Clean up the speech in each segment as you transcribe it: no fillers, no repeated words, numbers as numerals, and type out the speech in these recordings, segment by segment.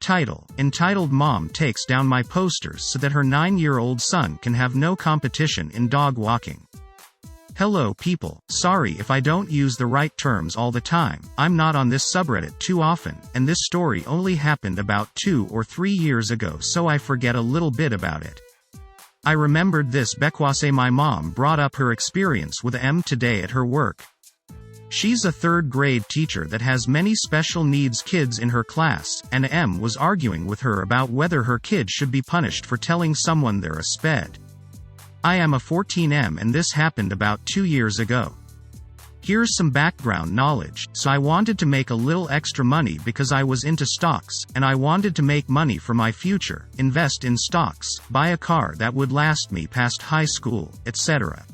Title: Entitled Mom takes down my posters so that her 9-year-old son can have no competition in dog walking. Hello people, sorry if I don't use the right terms all the time. I'm not on this subreddit too often, and this story only happened about 2 or 3 years ago, so I forget a little bit about it. I remembered this because my mom brought up her experience with M today at her work. She's a 3rd grade teacher that has many special needs kids in her class, and M was arguing with her about whether her kid should be punished for telling someone they're a sped. I am a 14M and this happened about 2 years ago. Here's some background knowledge. So I wanted to make a little extra money because I was into stocks, and I wanted to make money for my future, invest in stocks, buy a car that would last me past high school, etc.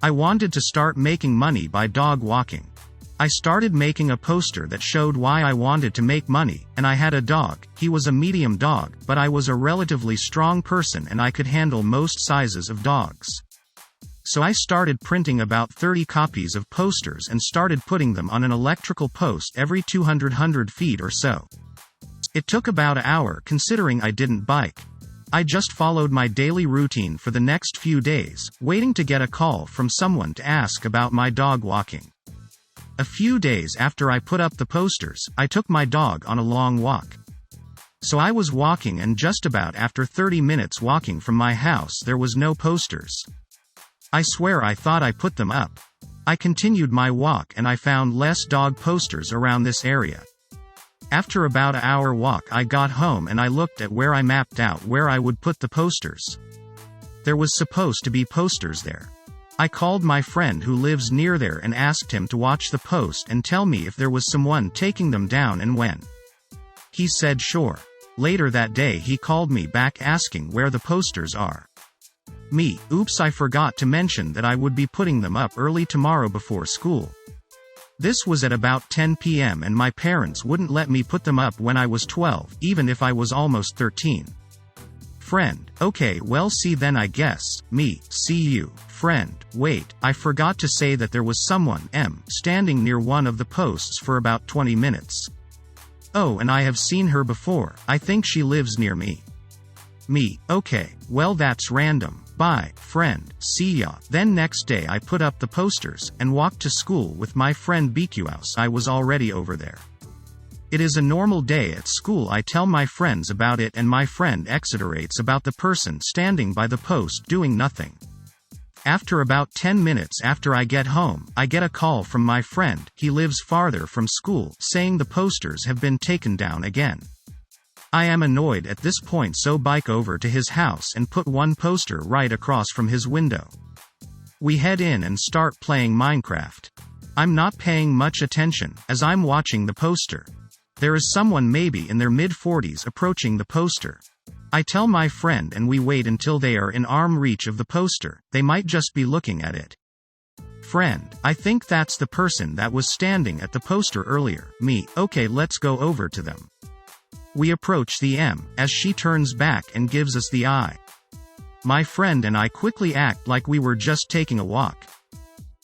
I wanted to start making money by dog walking. I started making a poster that showed why I wanted to make money, and I had a dog. He was a medium dog, but I was a relatively strong person and I could handle most sizes of dogs. So I started printing about 30 copies of posters and started putting them on an electrical post every 200 feet or so. It took about an hour considering I didn't bike. I just followed my daily routine for the next few days, waiting to get a call from someone to ask about my dog walking. A few days after I put up the posters, I took my dog on a long walk. So I was walking, and just about after 30 minutes walking from my house there was no posters. I swear I thought I put them up. I continued my walk and I found less dog posters around this area. After about an hour walk I got home and I looked at where I mapped out where I would put the posters. There was supposed to be posters there. I called my friend who lives near there and asked him to watch the post and tell me if there was someone taking them down and when. He said sure. Later that day he called me back asking where the posters are. Me, oops, I forgot to mention that I would be putting them up early tomorrow before school. This was at about 10 p.m. and my parents wouldn't let me put them up when I was 12, even if I was almost 13. Friend: okay, well see then I guess. Me: see you. Friend: wait, I forgot to say that there was someone, M, standing near one of the posts for about 20 minutes. Oh, and I have seen her before, I think she lives near me. Me: okay, well that's random. Bye, friend, see ya. Then next day I put up the posters, and walked to school with my friend BQhouse. I was already over there. It is a normal day at school. I tell my friends about it and my friend exaggerates about the person standing by the post doing nothing. After about 10 minutes after I get home, I get a call from my friend, he lives farther from school, saying the posters have been taken down again. I am annoyed at this point, so bike over to his house and put one poster right across from his window. We head in and start playing Minecraft. I'm not paying much attention, as I'm watching the poster. There is someone maybe in their mid-40s approaching the poster. I tell my friend and we wait until they are in arm reach of the poster, they might just be looking at it. Friend: I think that's the person that was standing at the poster earlier. Me: okay, let's go over to them. We approach the M, as she turns back and gives us the eye. My friend and I quickly act like we were just taking a walk.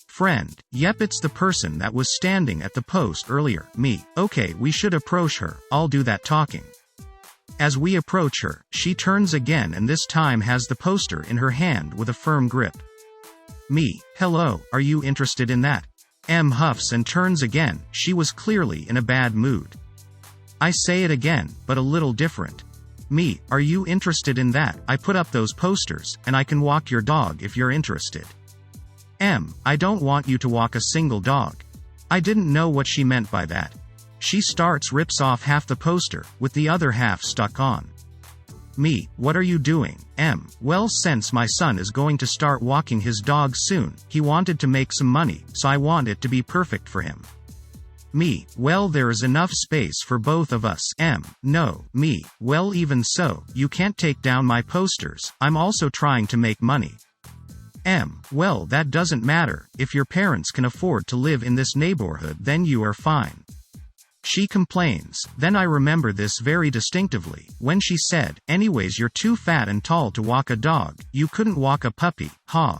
Friend: yep, it's the person that was standing at the post earlier. Me: okay, we should approach her, I'll do that talking. As we approach her, she turns again and this time has the poster in her hand with a firm grip. Me: hello, are you interested in that? M huffs and turns again, she was clearly in a bad mood. I say it again, but a little different. Me: are you interested in that? I put up those posters, and I can walk your dog if you're interested. M: I don't want you to walk a single dog. I didn't know what she meant by that. She rips off half the poster, with the other half stuck on. Me: what are you doing? M: well, since my son is going to start walking his dog soon, he wanted to make some money, so I want it to be perfect for him. Me: well, there is enough space for both of us. M: no. Me: well, even so, you can't take down my posters, I'm also trying to make money. M: well, that doesn't matter, if your parents can afford to live in this neighborhood then you are fine. She complains. Then I remember this very distinctively, when she said, anyways, you're too fat and tall to walk a dog, you couldn't walk a puppy, ha.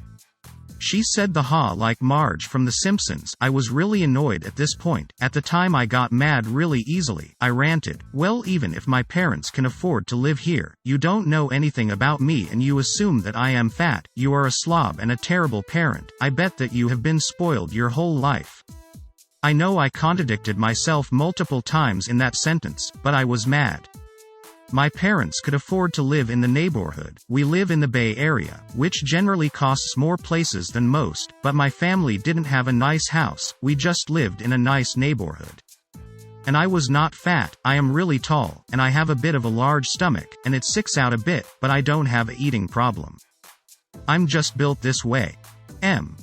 She said the ha like Marge from The Simpsons. I was really annoyed at this point. At the time I got mad really easily. I ranted, well, even if my parents can afford to live here, you don't know anything about me and you assume that I am fat. You are a slob and a terrible parent. I bet that you have been spoiled your whole life. I know I contradicted myself multiple times in that sentence, but I was mad. My parents could afford to live in the neighborhood. We live in the Bay Area, which generally costs more places than most, but my family didn't have a nice house, we just lived in a nice neighborhood. And I was not fat, I am really tall, and I have a bit of a large stomach, and it sticks out a bit, but I don't have an eating problem. I'm just built this way.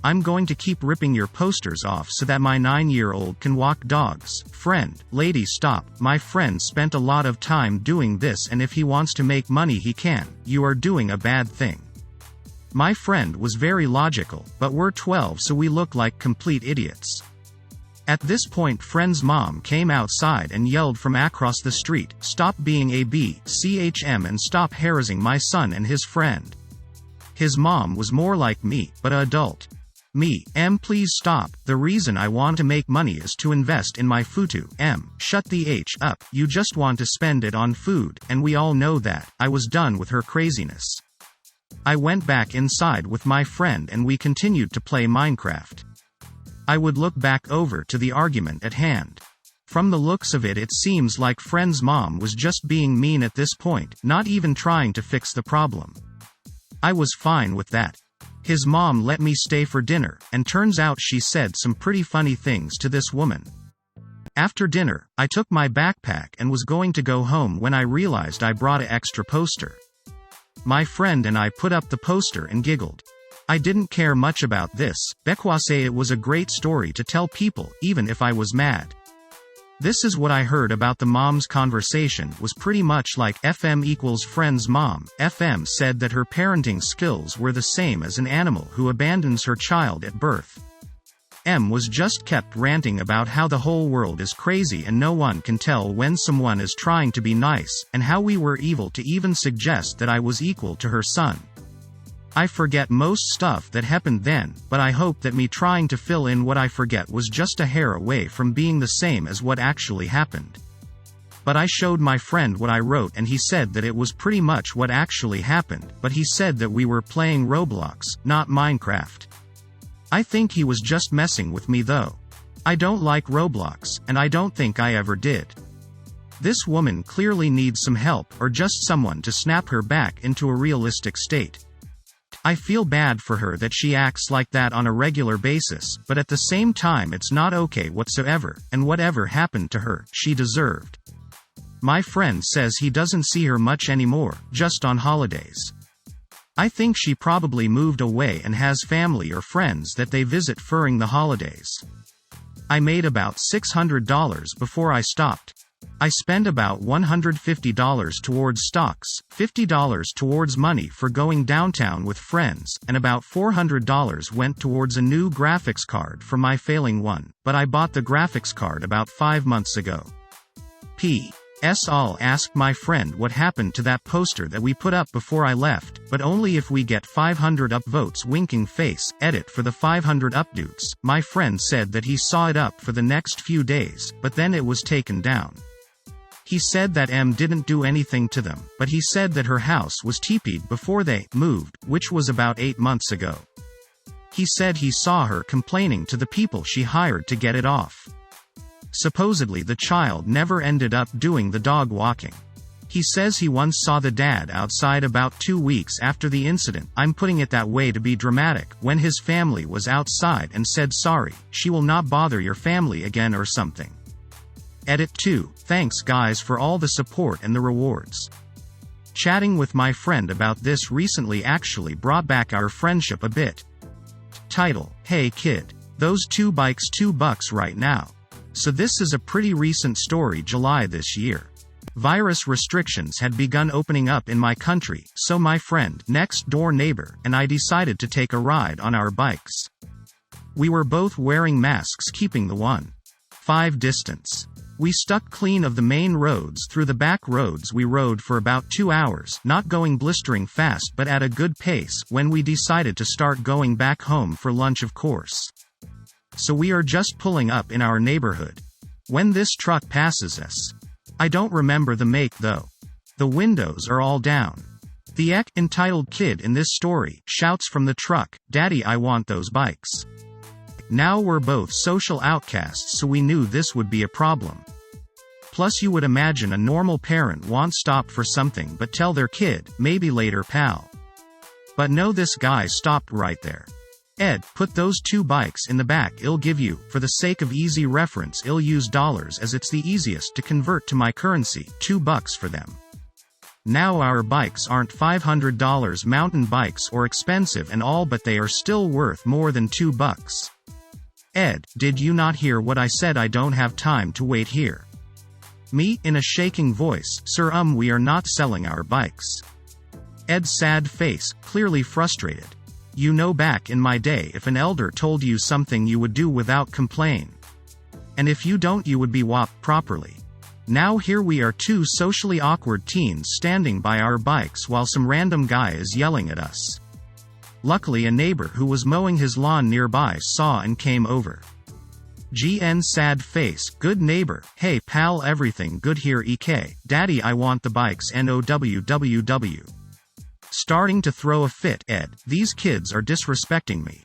I'm going to keep ripping your posters off so that my 9-year-old can walk dogs. Friend, lady, stop. My friend spent a lot of time doing this, and if he wants to make money he can. You are doing a bad thing. My friend was very logical, but we're 12 so we look like complete idiots. At this point friend's mom came outside and yelled from across the street, stop being a BCHM and stop harassing my son and his friend. His mom was more like me, but an adult. Me, please stop. The reason I want to make money is to invest in my futu. Shut the H up. You just want to spend it on food, and we all know that. I was done with her craziness. I went back inside with my friend and we continued to play Minecraft. I would look back over to the argument at hand. From the looks of it, it seems like friend's mom was just being mean at this point, not even trying to fix the problem. I was fine with that. His mom let me stay for dinner, and turns out she said some pretty funny things to this woman. After dinner, I took my backpack and was going to go home when I realized I brought an extra poster. My friend and I put up the poster and giggled. I didn't care much about this, because it was a great story to tell people, even if I was mad. This is what I heard about the mom's conversation was pretty much like FM equals friend's mom. FM said that her parenting skills were the same as an animal who abandons her child at birth. M was just kept ranting about how the whole world is crazy and no one can tell when someone is trying to be nice, and how we were evil to even suggest that I was equal to her son. I forget most stuff that happened then, but I hope that me trying to fill in what I forget was just a hair away from being the same as what actually happened. But I showed my friend what I wrote and he said that it was pretty much what actually happened, but he said that we were playing Roblox, not Minecraft. I think he was just messing with me though. I don't like Roblox, and I don't think I ever did. This woman clearly needs some help, or just someone to snap her back into a realistic state. I feel bad for her that she acts like that on a regular basis, but at the same time it's not okay whatsoever, and whatever happened to her, she deserved. My friend says he doesn't see her much anymore, just on holidays. I think she probably moved away and has family or friends that they visit during the holidays. I made about $600 before I stopped. I spent about $150 towards stocks, $50 towards money for going downtown with friends, and about $400 went towards a new graphics card for my failing one, but I bought the graphics card about 5 months ago. P.S. I'll ask my friend what happened to that poster that we put up before I left, but only if we get 500 upvotes. Winking face, edit for the 500 upvotes. My friend said that he saw it up for the next few days, but then it was taken down. He said that M didn't do anything to them, but he said that her house was teepeed before they moved, which was about 8 months ago. He said he saw her complaining to the people she hired to get it off. Supposedly the child never ended up doing the dog walking. He says he once saw the dad outside about 2 weeks after the incident, I'm putting it that way to be dramatic, when his family was outside and said sorry, she will not bother your family again or something. Edit 2. Thanks guys for all the support and the rewards. Chatting with my friend about this recently actually brought back our friendship a bit. Title: Hey kid. Those 2 bikes $2 right now. So this is a pretty recent story, July this year. Virus restrictions had begun opening up in my country, so my friend, next door neighbor, and I decided to take a ride on our bikes. We were both wearing masks keeping the 1.5 distance. We stuck clean of the main roads. Through the back roads we rode for about 2 hours, not going blistering fast but at a good pace, when we decided to start going back home for lunch, of course. So we are just pulling up in our neighborhood, when this truck passes us. I don't remember the make though. The windows are all down. The entitled kid in this story shouts from the truck, "Daddy, I want those bikes." Now we're both social outcasts, so we knew this would be a problem. Plus you would imagine a normal parent won't stop for something but tell their kid, "Maybe later, pal." But no, this guy stopped right there. "Ed, put those 2 bikes in the back. I'll give you, for the sake of easy reference, I'll use dollars as it's the easiest to convert to my currency, $2 for them." Now our bikes aren't $500 mountain bikes or expensive and all, but they are still worth more than $2. "Ed, did you not hear what I said? I don't have time to wait here." Me, in a shaking voice, "Sir, we are not selling our bikes." Ed's sad face, clearly frustrated. "You know, back in my day, if an elder told you something you would do without complaint. And if you don't, you would be whopped properly. Now here we are, 2 socially awkward teens standing by our bikes while some random guy is yelling at us." Luckily a neighbor who was mowing his lawn nearby saw and came over. GN sad face, "Good neighbor, hey pal, everything good here? EK, Daddy, I want the bikes, NOWWW. Starting to throw a fit. Ed, these kids are disrespecting me."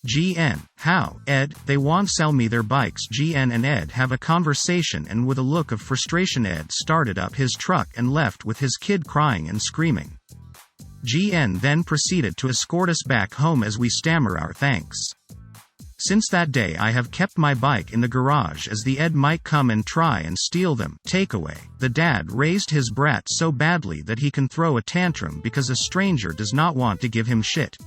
GN, "How, Ed? They won't sell me their bikes." GN and Ed have a conversation, and with a look of frustration Ed started up his truck and left with his kid crying and screaming. GN then proceeded to escort us back home as we stammer our thanks. Since that day I have kept my bike in the garage as the Ed might come and try and steal them. Takeaway: the dad raised his brat so badly that he can throw a tantrum because a stranger does not want to give him shit.